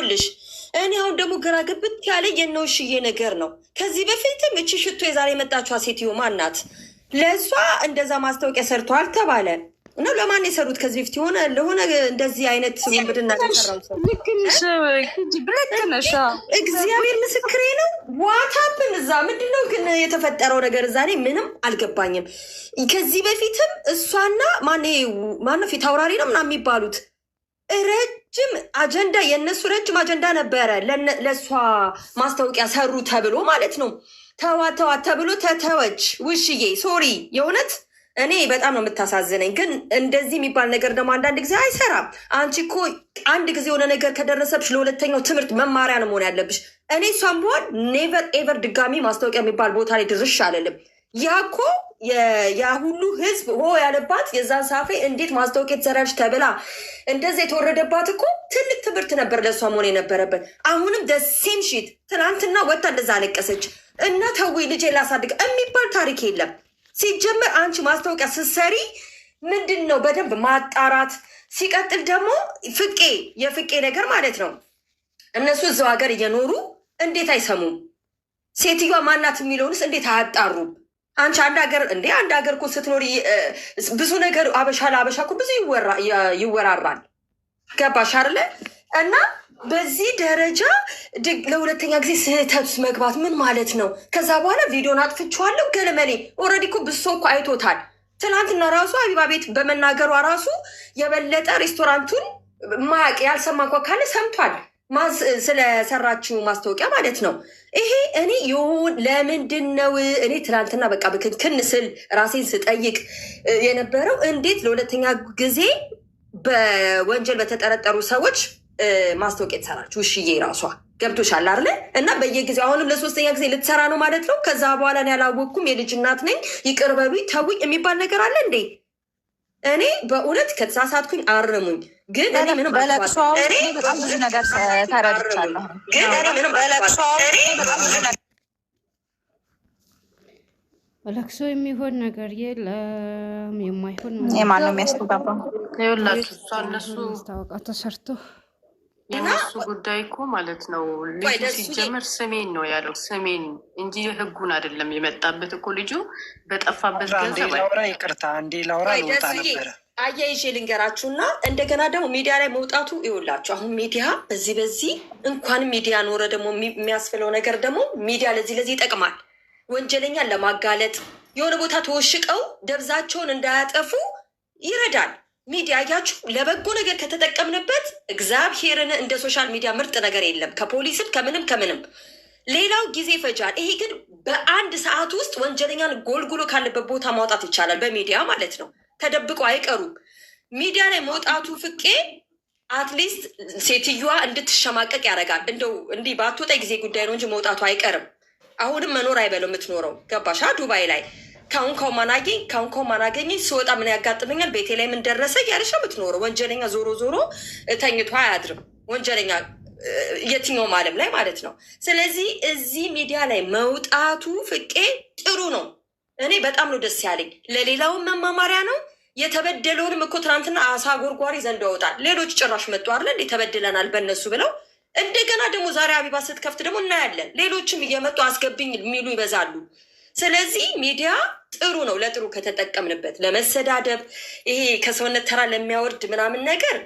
ልሽ እኔ አሁን ደግሞ ግራ ግብት ያለ የነውሽዬ ነገር ነው። ከዚህ በፊትም እቺ ሽቶ የዛሬ የመጣችዋ ሴትዮ ማናት? ለእሷ እንደዛ ማስታወቂያ ሰርተዋል ተባለ ነው። ለማን የሰሩት? ከዚህ በፊት ለሆነ እንደዚህ አይነት ውንብድና ለሰራው ሰው እግዚአብሔር ምስክሬ ነው። ዋታፕን እዛ ምንድነው ግን የተፈጠረው ነገር? እዛ እኔ ምንም አልገባኝም። ከዚህ በፊትም እሷና ማነው ፊት አውራሪ ነው ምናምን የሚባሉት ረጅም አጀንዳ፣ የእነሱ ረጅም አጀንዳ ነበረ። ለእሷ ማስታወቂያ ሰሩ ተብሎ ማለት ነው። ተዋት ተብሎ ተተወች። ውሽዬ ሶሪ፣ የእውነት እኔ በጣም ነው የምታሳዝነኝ። ግን እንደዚህ የሚባል ነገር ደግሞ አንዳንድ ጊዜ አይሰራም። አንቺ እኮ አንድ ጊዜ የሆነ ነገር ከደረሰብሽ ለሁለተኛው ትምህርት መማሪያ ነው መሆን ያለብሽ። እኔ እሷም ብሆን ኔቨር ኤቨር ድጋሚ ማስታወቂያ የሚባል ቦታ ላይ ድርሽ አልልም። ያ እኮ ያ ሁሉ ህዝብ ሆ ያለባት የዛን ሳፌ እንዴት ማስታወቂያ የተሰራች ተብላ እንደዚ የተወረደባት እኮ ትልቅ ትምህርት ነበር ለእሷ መሆን የነበረበት። አሁንም ደሴም ሺት ትናንትና ወጣ እንደዛ አለቀሰች እና ተዊ ልጄ ላሳድግ የሚባል ታሪክ የለም። ሲጀመር አንቺ ማስታወቂያ ስትሰሪ ምንድን ነው በደንብ ማጣራት። ሲቀጥል ደግሞ የፍቄ ነገር ማለት ነው። እነሱ እዛው ሀገር እየኖሩ እንዴት አይሰሙም? ሴትዮዋ ማናት የሚለውንስ እንዴት አያጣሩም? አንቺ አንድ ሀገር እኮ ስትኖሪ ብዙ ነገር አበሻ ለአበሻ እኮ ብዙ ይወራራል። ገባሽ አይደለ? እና በዚህ ደረጃ ለሁለተኛ ጊዜ ስህተት መግባት ምን ማለት ነው? ከዛ በኋላ ቪዲዮን አጥፍቼዋለሁ ገለመሌ። ኦልሬዲ እኮ ብሶ እኮ አይቶታል። ትናንትና ራሱ አቢባ ቤት በመናገሯ ራሱ የበለጠ ሬስቶራንቱን ማያቅ ያልሰማ እንኳ ካለ ሰምቷል። ስለሰራችው ማስታወቂያ ማለት ነው። ይሄ እኔ ለምንድን ነው እኔ ትናንትና በቃ ብክንክን ስል ራሴን ስጠይቅ የነበረው እንዴት ለሁለተኛ ጊዜ በወንጀል በተጠረጠሩ ሰዎች ማስታወቂያ ትሰራችሁ? ውሽዬ ራሷ ገብቶሻል አይደለ? እና በየጊዜው አሁንም ለሶስተኛ ጊዜ ልትሰራ ነው ማለት ነው። ከዛ በኋላ እኔ ያላወቅኩም የልጅ እናት ነኝ ይቅር በሉኝ ተውኝ የሚባል ነገር አለ እንዴ? እኔ በእውነት ከተሳሳትኩኝ አርሙኝ። ግን እኔ ምንም በጣም ብዙ ነገር ተረድቻለሁ። በለቅሶ የሚሆን ነገር የለም። የማይሆን የማን ነው የሚያስተጋባው? እነሱ ማስታወቂያ ተሰርቶ የእነሱ ጉዳይ እኮ ማለት ነው። ልጁ ሲጀመር ስሜን ነው ያለው፣ ስሜን እንጂ ህጉን አይደለም የመጣበት እኮ ልጁ በጠፋበት ገንዘብ። ይቅርታ እንዴ ላውራ ልወጣ ነበረ። አያይዤ ልንገራችሁና እንደገና ደግሞ ሚዲያ ላይ መውጣቱ ይውላችሁ። አሁን ሚዲያ በዚህ እንኳንም ሚዲያ ኖረ ደግሞ የሚያስፍለው ነገር ደግሞ ሚዲያ ለዚህ ይጠቅማል። ወንጀለኛን ለማጋለጥ የሆነ ቦታ ተወሽቀው ደብዛቸውን እንዳያጠፉ ይረዳል። ሚዲያ ያችሁ ለበጎ ነገር ከተጠቀምንበት እግዚአብሔርን እንደ ሶሻል ሚዲያ ምርጥ ነገር የለም። ከፖሊስም ከምንም ሌላው ጊዜ ይፈጃል። ይሄ ግን በአንድ ሰዓት ውስጥ ወንጀለኛን ጎልጉሎ ካለበት ቦታ ማውጣት ይቻላል። በሚዲያ ማለት ነው። ተደብቆ አይቀሩም። ሚዲያ ላይ መውጣቱ ፍቄ አትሊስት ሴትዮዋ እንድትሸማቀቅ ያደርጋል። እንደው እንዲህ በአትወጣ ጊዜ ጉዳይ ነው እንጂ መውጣቱ አይቀርም። አሁንም መኖር አይበለው የምትኖረው ገባሻ? ዱባይ ላይ ካሁን ማናገኝ ስወጣ ምን ያጋጥመኛል፣ ቤቴ ላይ ምን ደረሰ እያለሽ የምትኖረው። ወንጀለኛ ዞሮ ተኝቶ አያድርም። ወንጀለኛ የትኛውም ዓለም ላይ ማለት ነው። ስለዚህ እዚህ ሚዲያ ላይ መውጣቱ ፍቄ ጥሩ ነው። እኔ በጣም ነው ደስ ያለኝ። ለሌላውን መማማሪያ ነው። የተበደለውንም እኮ ትናንትና አሳ ጎርጓሪ ዘንድ ያወጣል። ሌሎች ጭራሽ መጡ አለ እንዴ ተበድለናል በእነሱ ብለው። እንደገና ደግሞ ዛሬ አቢባ ስትከፍት ደግሞ እናያለን። ሌሎችም እየመጡ አስገብኝ የሚሉ ይበዛሉ። ስለዚህ ሚዲያ ጥሩ ነው ለጥሩ ከተጠቀምንበት። ለመሰዳደብ ይሄ ከሰውነት ተራ ለሚያወርድ ምናምን ነገር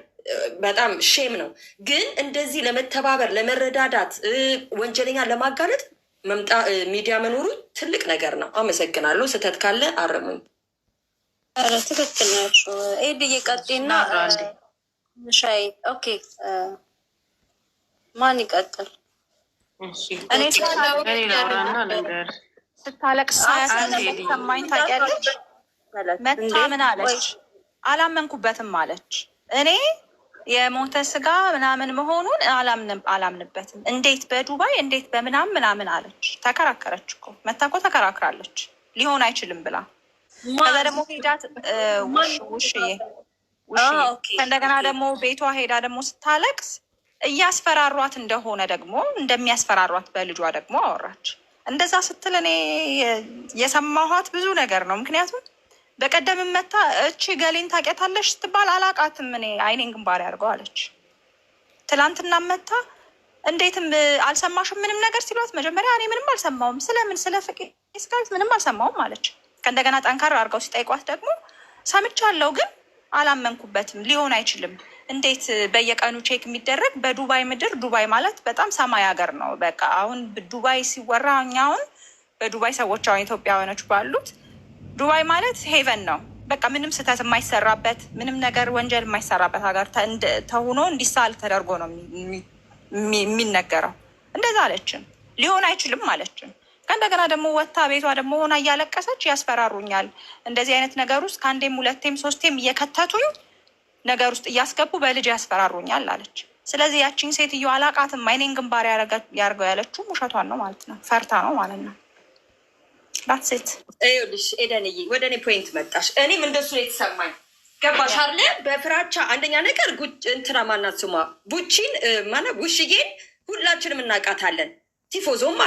በጣም ሼም ነው። ግን እንደዚህ ለመተባበር ለመረዳዳት፣ ወንጀለኛ ለማጋለጥ ሚዲያ መኖሩ ትልቅ ነገር ነው። አመሰግናለሁ። ስህተት ካለ አረሙኝ። ትክክል ናችሁ። ኤድዬ ቀጤና ሻይ ኦኬ። ማን ይቀጥል? እኔ ስታለቅስ ሰማኝ። ታውቂያለች መታ ምን አለች? አላመንኩበትም አለች። እኔ የሞተ ስጋ ምናምን መሆኑን አላምንበትም። እንዴት በዱባይ እንዴት በምናምን አለች። ተከራከረች እኮ መታ እኮ ተከራክራለች። ሊሆን አይችልም ብላ ከዛ ደግሞ ሄዳት ውሽዬ ከእንደገና ደግሞ ቤቷ ሄዳ ደግሞ ስታለቅስ እያስፈራሯት እንደሆነ ደግሞ እንደሚያስፈራሯት በልጇ ደግሞ አወራች። እንደዛ ስትል እኔ የሰማኋት ብዙ ነገር ነው። ምክንያቱም በቀደም መታ እቺ ገሌን ታውቂያታለሽ ስትባል አላቃትም እኔ አይኔን ግንባር ያድርገው አለች። ትላንትና መታ እንዴትም አልሰማሽም ምንም ነገር ሲሏት መጀመሪያ እኔ ምንም አልሰማውም ስለምን ስለ ፍቅር ስካልት ምንም አልሰማውም አለች። ከእንደገና ጠንካራ አድርገው ሲጠይቋት ደግሞ ሰምቻለሁ ግን አላመንኩበትም፣ ሊሆን አይችልም። እንዴት በየቀኑ ቼክ የሚደረግ በዱባይ ምድር፣ ዱባይ ማለት በጣም ሰማይ ሀገር ነው። በቃ አሁን ዱባይ ሲወራ እኛ አሁን በዱባይ ሰዎች አሁን ኢትዮጵያውያኖች ባሉት ዱባይ ማለት ሄቨን ነው። በቃ ምንም ስህተት የማይሰራበት ምንም ነገር ወንጀል የማይሰራበት ሀገር ተሆኖ እንዲሳል ተደርጎ ነው የሚነገረው። እንደዛ አለችን። ሊሆን አይችልም አለችን። ከእንደገና ደግሞ ወታ ቤቷ ደግሞ ሆና እያለቀሰች ያስፈራሩኛል፣ እንደዚህ አይነት ነገር ውስጥ ከአንዴም ሁለቴም ሶስቴም እየከተቱኝ ነገር ውስጥ እያስገቡ በልጅ ያስፈራሩኛል አለች። ስለዚህ ያቺን ሴትዮ አላቃትም፣ አይኔን ግንባር ያርገው ያለችው ውሸቷን ነው ማለት ነው፣ ፈርታ ነው ማለት ነው። ሴት ይኸውልሽ ኤደንዬ ወደ እኔ ፖይንት መጣሽ። እኔም እንደሱ ነው የተሰማኝ። ገባሽ አለ በፍራቻ አንደኛ ነገር እንትና ማናት ስሟ ቡቺን ማናት ውሽዬን ሁላችንም እናውቃታለን። ቲፎዞም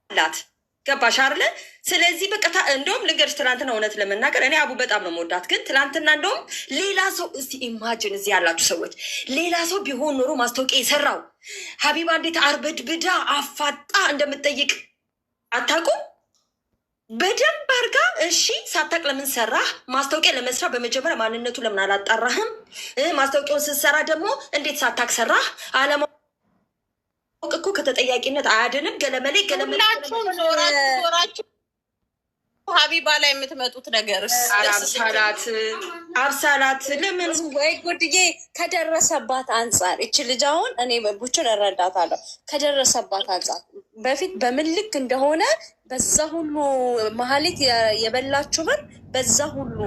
አላት። ገባሽ አለ። ስለዚህ በቃ እንደውም ልንገርሽ ትናንትና እውነት ለመናገር እኔ አቡ በጣም ነው የምወዳት፣ ግን ትናንትና እንደውም ሌላ ሰው እስቲ ኢማጅን እዚህ ያላችሁ ሰዎች ሌላ ሰው ቢሆን ኖሮ ማስታወቂያ የሰራው ሀቢባ እንዴት አርበድብዳ አፋጣ እንደምትጠይቅ አታውቁም? በደንብ አርጋ እሺ ሳታቅ ለምን ሰራህ? ማስታወቂያ ለመስራት በመጀመሪያ ማንነቱ ለምን አላጣራህም? ማስታወቂያውን ስትሰራ ደግሞ እንዴት ሳታቅ ሰራህ? አለማወቅ እኮ ከተጠያቂነት አያድንም። ገለመሌ ዞራችሁ ሀቢባ ላይ የምትመጡት ነገርስ አብሳላት ለምን ወይ ጉድዬ ከደረሰባት አንጻር እች ልጅ አሁን እኔ ቡችን እረዳታለሁ። ከደረሰባት አንጻር በፊት በምን ልክ እንደሆነ በዛ ሁሉ መሀሊት የበላችሁ ብር በዛ ሁሉ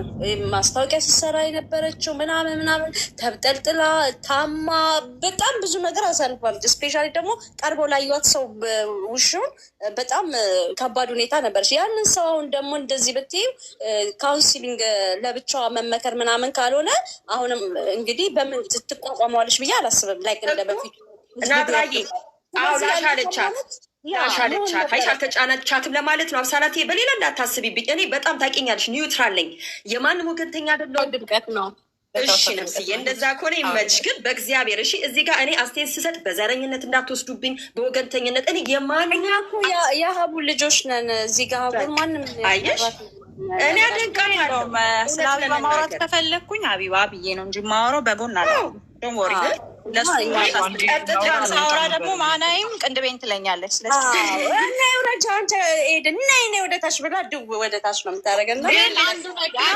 ማስታወቂያ ሲሰራ የነበረችው ምናምን ተብጠልጥላ ታማ በጣም ብዙ ነገር አሳልፋለች። ስፔሻሊ ደግሞ ቀርቦ ላዩት ሰው ውሹን በጣም ከባድ ሁኔታ ነበረች። ያንን ሰው አሁን ደግሞ እንደዚህ ብትይው ካውንሲሊንግ ለብቻዋ መመከር ምናምን ካልሆነ አሁንም እንግዲህ በምን ትቋቋመዋለች ብዬ አላስብም። ላይክ እንደ በፊቱ ያሻለቻት አልተጫነቻትም ለማለት ነው። አብሳላት በሌላ እንዳታስቢብኝ። እኔ በጣም ታውቂኛለሽ፣ ኒውትራል ነኝ፣ የማንም ወገንተኛ አይደለሁም። ድምቀት ነው። እሺ ነፍስዬ፣ እንደዛ ከሆነ ይመች። ግን በእግዚአብሔር እሺ፣ እዚህ ጋር እኔ አስተያየት ስሰጥ በዘረኝነት እንዳትወስዱብኝ፣ በወገንተኝነት እኔ የማንኛ የሀቡ ልጆች ነን። እዚህ ጋር ሀቡን ማንም አየሽ፣ እኔ አደንቃለሁ። ስለ ሀቢባ ማውራት ከፈለግኩኝ ሀቢባ ብዬ ነው እንጂ ማውራው በጎን አለ ዶን ወሪ ሳውራ ደግሞ ማናይም ቅንድቤን ትለኛለች። ስለዚህ ወደታች ብላ ድው ወደታች ነው የምታደርገን። አንዱ ነገር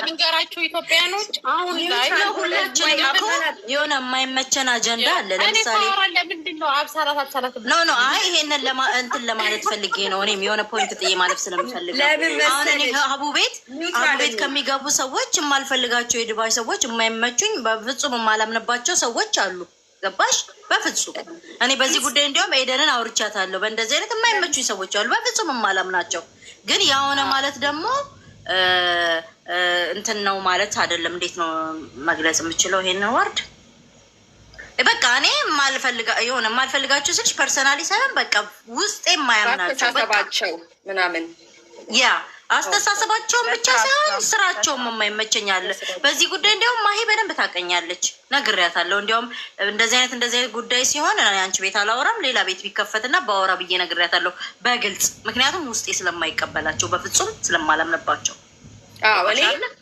ንገራችሁ ኢትዮጵያኖች፣ አሁን ላይ ሁላችን የሆነ የማይመቸን አጀንዳ አለ። ለምሳሌ ለምንድን ነው አብሳላት ኖ አይ ይሄንን እንትን ለማለት ፈልጌ ነው። እኔም የሆነ ፖይንት ጥዬ ማለት ስለምፈልግ አሁን እኔ ሀቡ ቤት ከሚገቡ ሰዎች የማልፈልጋቸው የዱባይ ሰዎች የማይመቹኝ በፍጹም የማላምንባቸው ሰዎች አሉ። ገባሽ? በፍጹም እኔ በዚህ ጉዳይ እንዲያውም ኤደንን አውርቻታለሁ። በእንደዚህ አይነት የማይመቹኝ ሰዎች አሉ፣ በፍጹም የማላምናቸው። ግን የሆነ ማለት ደግሞ እንትን ነው ማለት አይደለም። እንዴት ነው መግለጽ የምችለው ይሄንን ወርድ? በቃ እኔ የማልፈልጋቸው ስልሽ ፐርሰናሊ ሳይሆን በቃ ውስጤ የማያምናቸው ምናምን ያ አስተሳሰባቸውን ብቻ ሳይሆን ስራቸውም የማይመቸኛል። በዚህ ጉዳይ እንዲያውም ማሂ በደንብ ታውቀኛለች፣ ነግሬያታለሁ። እንዲያውም እንደዚህ አይነት ጉዳይ ሲሆን አንቺ ቤት አላወራም ሌላ ቤት ቢከፈትና በአወራ ብዬ ነግሬያታለሁ በግልጽ። ምክንያቱም ውስጤ ስለማይቀበላቸው በፍጹም ስለማላምንባቸው።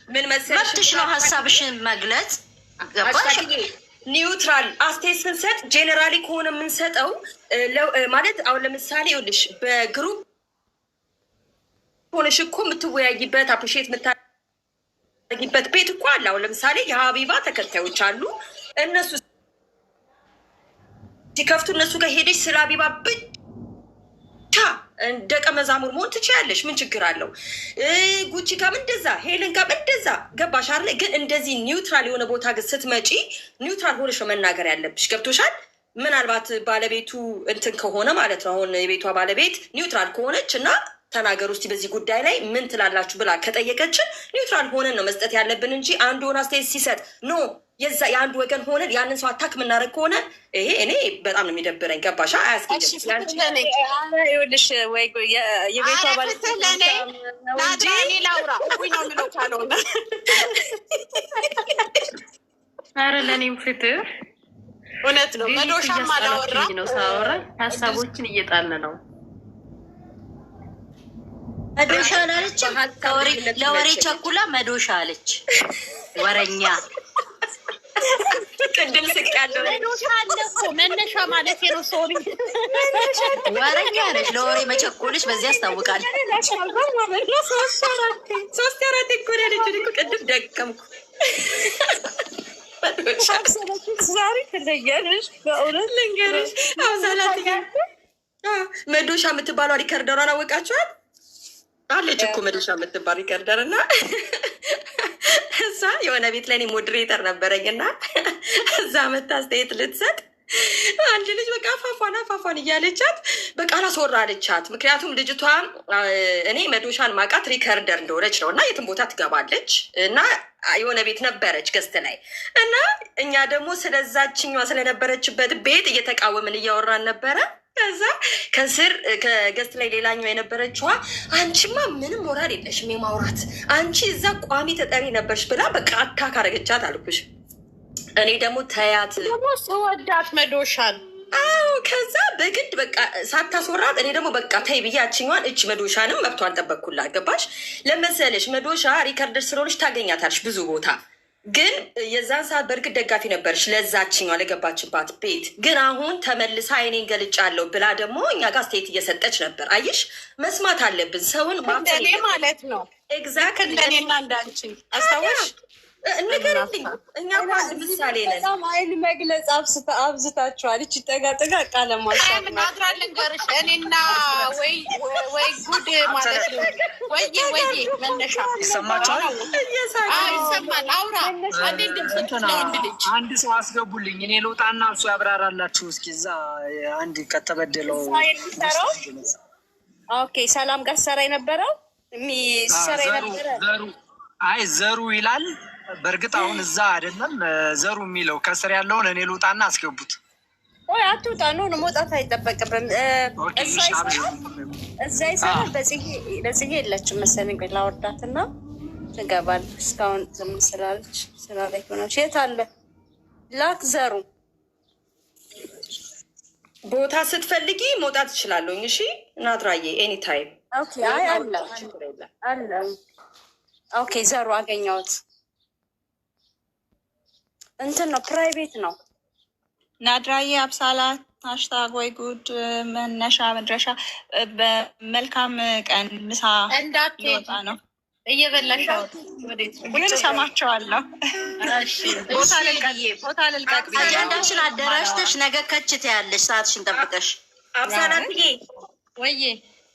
ምን መሰለሽ መብትሽ ነው ሀሳብሽን መግለጽ። ገባሽ? ኒውትራል አስተያየት ስንሰጥ ጄኔራሊ ከሆነ የምንሰጠው ማለት አሁን ለምሳሌ ይኸውልሽ በግሩፕ ሆነሽ እኮ የምትወያይበት አፕሪሼት የምታደርጊበት ቤት እኮ አለ። አሁን ለምሳሌ የሀቢባ ተከታዮች አሉ። እነሱ ሲከፍቱ እነሱ ጋር ሄደሽ ስለ ሀቢባ ብቻ ደቀ መዛሙር መሆን ትችያለሽ። ምን ችግር አለው? ጉቺ ጋርም እንደዛ፣ ሄለን ጋርም እንደዛ። ገባሽ አይደለ? ግን እንደዚህ ኒውትራል የሆነ ቦታ ግን ስትመጪ ኒውትራል ሆነሽ ነው መናገር ያለብሽ። ገብቶሻል? ምናልባት ባለቤቱ እንትን ከሆነ ማለት ነው። አሁን የቤቷ ባለቤት ኒውትራል ከሆነች እና ተናገር ውስጥ በዚህ ጉዳይ ላይ ምን ትላላችሁ ብላ ከጠየቀችን ኒውትራል ሆነን ነው መስጠት ያለብን እንጂ አንድ ሆነ አስተያየት ሲሰጥ ኖ የዛ የአንድ ወገን ሆነን ያንን ሰው አታክ የምናደርግ ከሆነ ይሄ እኔ በጣም ነው የሚደብረኝ። ገባሻ? አያስኬድልሽ ወይ የቤቷ ባለኔ ላውራ ወይ ነው የሚለው ካልሆነ ኧረ ለእኔም ፍትህ እውነት ነው። መዶሻም አላወራ ነው ሳወራ ሀሳቦችን እየጣልን ነው። መዶሻ አላለች። ለወሬ ቸኩላ መዶሻ አለች። ወረኛ ቅድም ስቅ ያለው መዶሻ አለ እኮ መነሻ ማለት ነው። ሶሪ ወረኛ አለች። ለወሬ መቸኮልሽ በዚህ ያስታውቃል። ሶስት አራት እኮ ነው ያለችው እኮ ቅድም ደቀምኩ። ዛሬ ትለያለሽ። በእውነት ልንገርሽ አብዛላት መዶሻ የምትባለው ሪከርደሯን አወቃችኋል? አለች እኮ መዶሻ የምትባል ሪከርደር እና እዛ የሆነ ቤት ላይ እኔ ሞዴሬተር ነበረኝ እና እዛ መታ አስተያየት ልትሰጥ አንድ ልጅ በቃ አፋፏን እያለቻት በቃ አላስወራ አለቻት። ምክንያቱም ልጅቷ እኔ መዶሻን ማቃት ሪከርደር እንደሆነች ነው እና የትም ቦታ ትገባለች እና የሆነ ቤት ነበረች ገስት ላይ እና እኛ ደግሞ ስለዛችኛዋ ስለነበረችበት ቤት እየተቃወምን እያወራን ነበረ። ከዛ ከስር ከገስት ላይ ሌላኛው የነበረችዋ አንቺማ ምንም ሞራል የለሽም የማውራት አንቺ እዛ ቋሚ ተጠሪ ነበርሽ ብላ በቃ አታክ አረገቻት አልኩሽ። እኔ ደግሞ ተያት ደግሞ ስወዳት መዶሻን ከዛ በግድ በቃ ሳታስወራት እኔ ደግሞ በቃ ተይ ብዬ ያችኛዋን እች መዶሻንም መብቷን ጠበቅኩላት። ገባሽ? ለመሰለሽ መዶሻ ሪከርደር ስለሆነች ታገኛታለሽ ብዙ ቦታ ግን የዛን ሰዓት በእርግጥ ደጋፊ ነበርሽ ለዛችኛዋ ለገባችባት ቤት። ግን አሁን ተመልሳ አይኔን ገልጫለሁ ብላ ደግሞ እኛ ጋር ስቴት እየሰጠች ነበር። አየሽ መስማት አለብን ሰውን እንደኔ ማለት ነው። ኤግዛክት እንደኔና እንዳንቺ አስታወሽ ንገርልኝ። እኛ አንድ ምሳሌ ነን። በጣም አይን መግለጽ አብዝታችኋል። እቺ ጠጋ ቃለ ናድራ ልንገርሽ እኔና ወይ ጉድ ማለት ነው። ወይ መነሻ ይሰማችኋል? ይሰማል። አውራ አንድ ሰው አስገቡልኝ። እኔ ልውጣና እሱ ያብራራላችሁ። እስኪ እዛ አንድ ከተበደለው ኦኬ ሰላም ጋር ሰራ የነበረው የሚሰራ የነበረ ዘሩ ይላል። በእርግጥ አሁን እዛ አይደለም ዘሩ የሚለው ከስር ያለውን እኔ ልውጣና አስገቡት። ወይ አትውጣ ነው መውጣት አይጠበቅብም። እዛ ይሰራል። በዚህ የለችም መሰለኝ። ላወርዳትና ትገባል። እስካሁን ዝም ስላለች ስራ ላይ ሆነች። የት አለ ላክ ዘሩ ቦታ ስትፈልጊ መውጣት ትችላለኝ። እሺ ናድራዬ ኤኒታይም። ኦኬ አይ አለ ኦኬ ዘሩ አገኘሁት። እንትን ነው ፕራይቬት ነው። ናድራዬ አብሳላት ሃሽታግ ወይ ጉድ መነሻ መድረሻ በመልካም ቀን ምሳ እንዳትወጣ ነው እየበላሽ ግን ሰማቸዋለሁ። ቦታ ልልቀቅ። አጀንዳሽን አደራጅተሽ ነገ ከችት ያለሽ ሰዓትሽን ጠብቀሽ አብሳላትዬ ወይዬ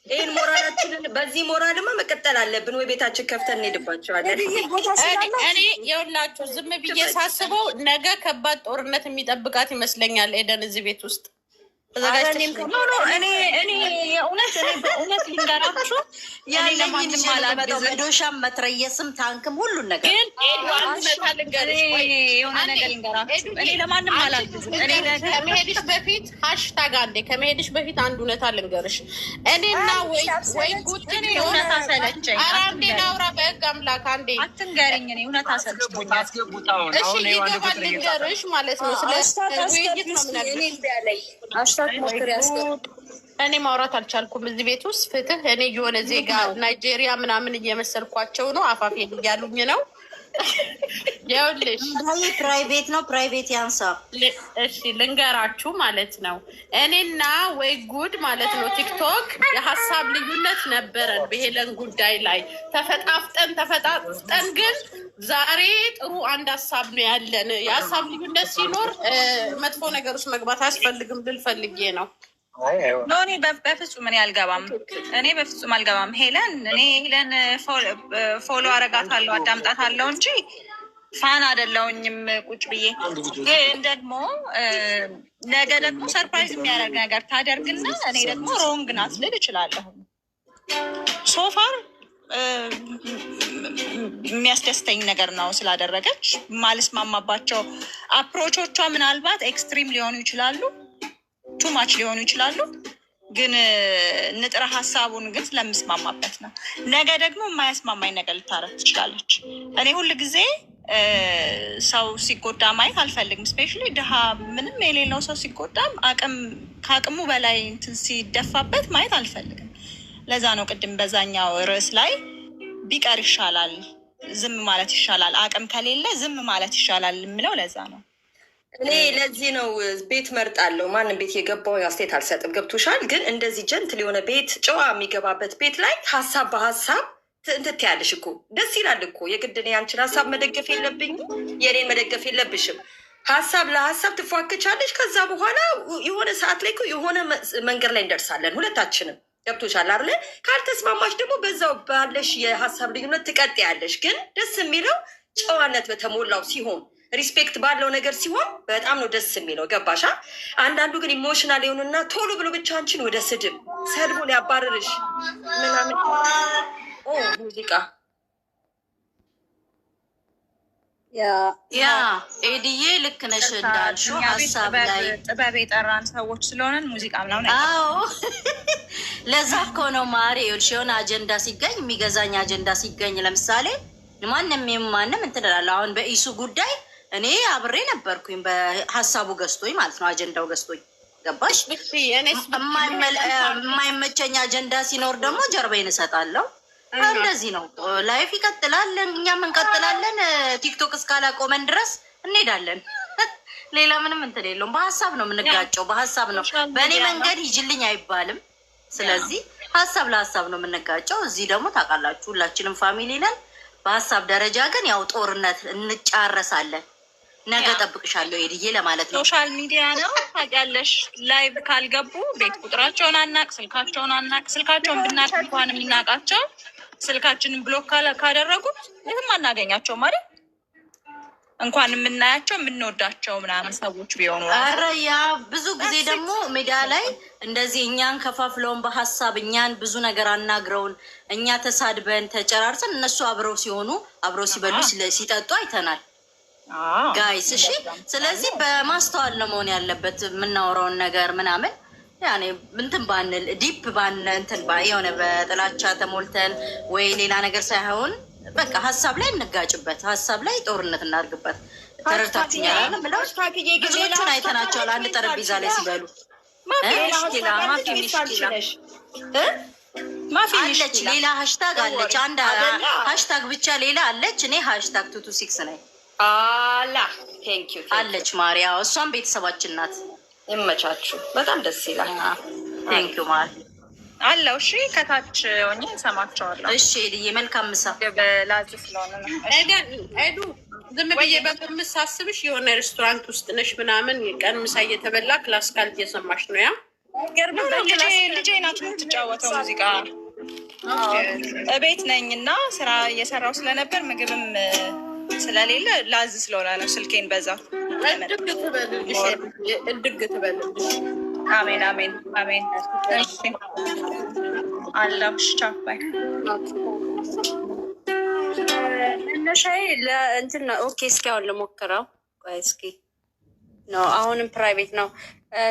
ይህን ሞራላችንን በዚህ ሞራልማ መቀጠል አለብን ወይ ቤታችን ከፍተን እንሄድባቸዋለን። እኔ የሁላችሁ ዝም ብዬ ሳስበው ነገ ከባድ ጦርነት የሚጠብቃት ይመስለኛል ኤደን እዚህ ቤት ውስጥ እኔ በእውነት ልንገራችሁ ያለኝን ማላበጠው መዶሻም መትረየስም ታንክም ሁሉን ነገር ግን የሆነ ነገር ልንገራችሁ እኔ ለማንም አላግዝም። ከመሄድሽ በፊት ሃሽታግ ከመሄድሽ በፊት አንድ እውነታ ልንገርሽ። እኔና ወይ ጉድ እውነት አሰለቸኝ። ኧረ አንዴ ናውራ በህግ አምላክ አንዴ አትንገሪኝ። እኔ እውነት አሰለቸኝ። እሺ ይገባል ልንገርሽ ማለት ነው። ስለ ውይይት ነው ምናምን እኔ ማውራት አልቻልኩም እዚህ ቤት ውስጥ ፍትህ። እኔ የሆነ ዜጋ ናይጄሪያ ምናምን እየመሰልኳቸው ነው። አፋፌ እያሉኝ ነው። ይኸውልሽ ፕራይቬት ነው ፕራይቬት ያንሳ። እሺ ልንገራችሁ ማለት ነው። እኔና ወይ ጉድ ማለት ነው ቲክቶክ የሀሳብ ልዩነት ነበረን በሄለን ጉዳይ ላይ ተፈጣፍጠን ግን ዛሬ ጥሩ አንድ ሀሳብ ነው ያለን። የሀሳብ ልዩነት ሲኖር መጥፎ ነገር ውስጥ መግባት አያስፈልግም ልል ፈልጌ ነው። እኔ በፍጹም በፍጹም አልገባም። ሄለን ፎሎ አረጋታለሁ አዳምጣታለሁ እንጂ ፋን አይደለሁኝም ቁጭ ብዬ። ግን ደግሞ ነገ ደግሞ ሰርፕራይዝ የሚያደርግ ነገር ታደርግና እኔ ደግሞ ሮንግ ናት ልል እችላለሁ። ሶፋር የሚያስደስተኝ ነገር ነው ስላደረገች። ማልስማማባቸው አፕሮቾቿ ምናልባት ኤክስትሪም ሊሆኑ ይችላሉ፣ ቱማች ሊሆኑ ይችላሉ። ግን ንጥረ ሀሳቡን ግን ስለምስማማበት ነው። ነገ ደግሞ የማያስማማኝ ነገር ልታረግ ትችላለች። እኔ ሁል ጊዜ ሰው ሲጎዳ ማየት አልፈልግም። ስፔሻሊ ድሃ ምንም የሌለው ሰው ሲጎዳ ከአቅሙ በላይ እንትን ሲደፋበት ማየት አልፈልግም። ለዛ ነው ቅድም በዛኛው ርዕስ ላይ ቢቀር ይሻላል፣ ዝም ማለት ይሻላል፣ አቅም ከሌለ ዝም ማለት ይሻላል የምለው ለዛ ነው። እኔ ለዚህ ነው ቤት መርጣለሁ። ማንም ቤት የገባው አስተያየት አልሰጥም። ገብቶሻል? ግን እንደዚህ ጀንትል የሆነ ቤት ጨዋ የሚገባበት ቤት ላይ ሀሳብ በሀሳብ እንትት ያለሽ እኮ ደስ ይላል እኮ። የግድ እኔ አንቺን ሀሳብ መደገፍ የለብኝም፣ የኔን መደገፍ የለብሽም። ሀሳብ ለሀሳብ ትፏክቻለሽ። ከዛ በኋላ የሆነ ሰዓት ላይ እኮ የሆነ መንገድ ላይ እንደርሳለን ሁለታችንም። ገብቶሻል አይደለ? ካልተስማማሽ ደግሞ በዛው ባለሽ የሀሳብ ልዩነት ትቀጥያለሽ። ግን ደስ የሚለው ጨዋነት በተሞላው ሲሆን፣ ሪስፔክት ባለው ነገር ሲሆን በጣም ነው ደስ የሚለው። ገባሻ? አንዳንዱ ግን ኢሞሽናል የሆኑና ቶሎ ብሎ ብቻ አንቺን ወደ ስድብ ሰድቦ ሊያባርርሽ ምናምን ሙዚቃ ያ ኤድዬ ልክ ነሽ እንዳልሽው ሀሳብ ላይ ጥበብ የጠራን ሰዎች ስለሆነን ሙዚቃ ምናምን። አዎ ለዛ እኮ ነው ማሪ የሆነ አጀንዳ ሲገኝ የሚገዛኝ አጀንዳ ሲገኝ ለምሳሌ ማንም እንትን እላለሁ። አሁን በኢሱ ጉዳይ እኔ አብሬ ነበርኩኝ፣ በሀሳቡ ገዝቶኝ ማለት ነው፣ አጀንዳው ገዝቶኝ። ገባሽ? የማይመቸኝ አጀንዳ ሲኖር ደግሞ ጀርባዬን እሰጣለሁ። እንደዚህ ነው ላይፍ ይቀጥላል፣ እኛም እንቀጥላለን። ቲክቶክ እስካላቆመን ድረስ እንሄዳለን። ሌላ ምንም እንትን የለውም። በሀሳብ ነው የምንጋጨው፣ በሀሳብ ነው። በእኔ መንገድ ይጅልኝ አይባልም። ስለዚህ ሀሳብ ለሀሳብ ነው የምንጋጨው። እዚህ ደግሞ ታውቃላችሁ ሁላችንም ፋሚሊ ነን። በሀሳብ ደረጃ ግን ያው ጦርነት እንጫረሳለን። ነገ ጠብቅሻለሁ ኤድዬ ለማለት ነው። ሶሻል ሚዲያ ነው ታውቂያለሽ። ላይቭ ካልገቡ ቤት ቁጥራቸውን አናቅ፣ ስልካቸውን አናቅ። ስልካቸውን ብናቅ እንኳን የምናውቃቸው ስልካችንን ብሎክ ካደረጉት ምንም አናገኛቸው ማለት እንኳን የምናያቸው የምንወዳቸው ምናምን ሰዎች ቢሆኑ። ኧረ ያ ብዙ ጊዜ ደግሞ ሜዳ ላይ እንደዚህ እኛን ከፋፍለውን በሀሳብ እኛን ብዙ ነገር አናግረውን እኛ ተሳድበን ተጨራርሰን እነሱ አብረው ሲሆኑ አብረው ሲበሉ ሲጠጡ አይተናል ጋይስ። እሺ ስለዚህ በማስተዋል ነው መሆን ያለበት የምናወራውን ነገር ምናምን። ያኔ እንትን ባንል ዲፕ እንትን የሆነ በጥላቻ ተሞልተን ወይ ሌላ ነገር ሳይሆን በቃ ሀሳብ ላይ እንጋጭበት፣ ሀሳብ ላይ ጦርነት እናድርግበት። ተረድታችኛል? ብዙዎቹን አይተናቸዋል አንድ ጠረጴዛ ላይ ሲበሉ። አለች ሌላ ሀሽታግ አለች፣ አንድ ሀሽታግ ብቻ ሌላ አለች። እኔ ሀሽታግ 226 ነኝ አለች ማሪያ። እሷም ቤተሰባችን ናት። ይመቻችሁ። በጣም ደስ ይላል። ቴንኪው ማሪ አለው። እሺ ከታች ሆኜ እሰማቸዋለሁ። እሺ ኤድዬ መልካም ምሳ። ላዚ ስለሆነ ነው ኤዱ ዝም ብዬ በምስ ሳስብሽ የሆነ ሬስቶራንት ውስጥ ነሽ ምናምን የቀን ምሳ እየተበላ ክላሲካል እየሰማሽ ነው። ያ ልጄ ናት የምትጫወተው ሙዚቃ። እቤት ነኝ እና ስራ እየሰራው ስለነበር ምግብም ስለሌለ ላዝ ስለሆነ ነው ስልኬን በዛ እድግ ትበልልሽ። አሜን አሜን አሜን። እሺ አላምሽ ቻፓይ መነሻዬ ለእንትን ነው። ኦኬ እስኪ አሁን ልሞክረው። ቆይ እስኪ ነው አሁንም ፕራይቬት ነው።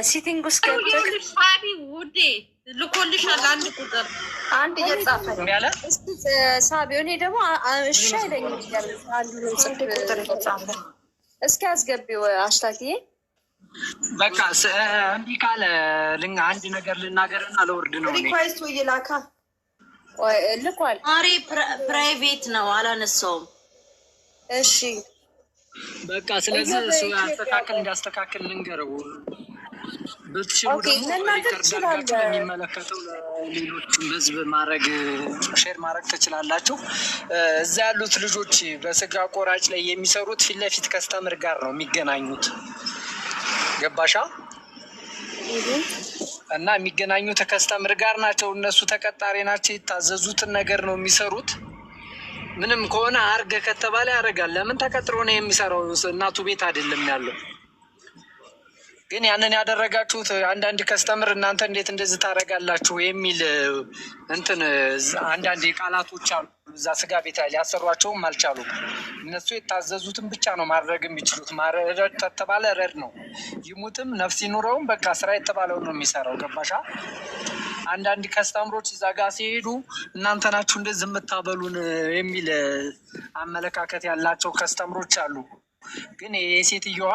ሲቲንግ ውስጥ ገብተሽ ሳቢ ውዴ ልኮልሻል አንድ ቁጥር አንድ እየጻፈ ነው ያለ ሳቢ። እኔ ደግሞ እሺ አይለኝም አንዱ ነው ጽፍ ቁጥር እየጻፈ እስኪ አስገቢው አሽታኪዬ። በቃ እንዲህ ካለ አንድ ነገር ልናገርና ለወርድ ነው። ሪኳይስቱ ይላካ ወይ ልኳል። ማሪ ፕራይቬት ነው አላነሳውም። እሺ በቃ ስለዚህ እሱ ያስተካክል እንዳስተካክል ልንገረው። ብትችሉ ደግሞ ሪከርዳችሁ የሚመለከተው ሌሎችም ህዝብ ማድረግ ሼር ማድረግ ትችላላችሁ። እዛ ያሉት ልጆች በስጋ ቆራጭ ላይ የሚሰሩት ፊት ለፊት ከስተምር ጋር ነው የሚገናኙት። ገባሻ? እና የሚገናኙት ከስተምር ጋር ናቸው። እነሱ ተቀጣሪ ናቸው። የታዘዙትን ነገር ነው የሚሰሩት። ምንም ከሆነ አርገ ከተባለ ያደርጋል። ለምን ተቀጥሮ ነው የሚሰራው? እናቱ ቤት አይደለም ያለው። ግን ያንን ያደረጋችሁት አንዳንድ ከስተምር እናንተ እንዴት እንደዚህ ታደርጋላችሁ የሚል እንትን አንዳንድ ቃላቶች አሉ እዛ ስጋ ቤት ሊያሰሯቸውም አልቻሉም። እነሱ የታዘዙትን ብቻ ነው ማድረግ የሚችሉት። ማረድ ተባለ ረድ ነው። ይሙትም ነፍስ ይኑረውም በቃ ስራ የተባለውን ነው የሚሰራው። ገባሻ? አንዳንድ ከስተምሮች እዛ ጋር ሲሄዱ እናንተ ናችሁ እንደዚህ የምታበሉን የሚል አመለካከት ያላቸው ከስተምሮች አሉ። ግን የሴትዮዋ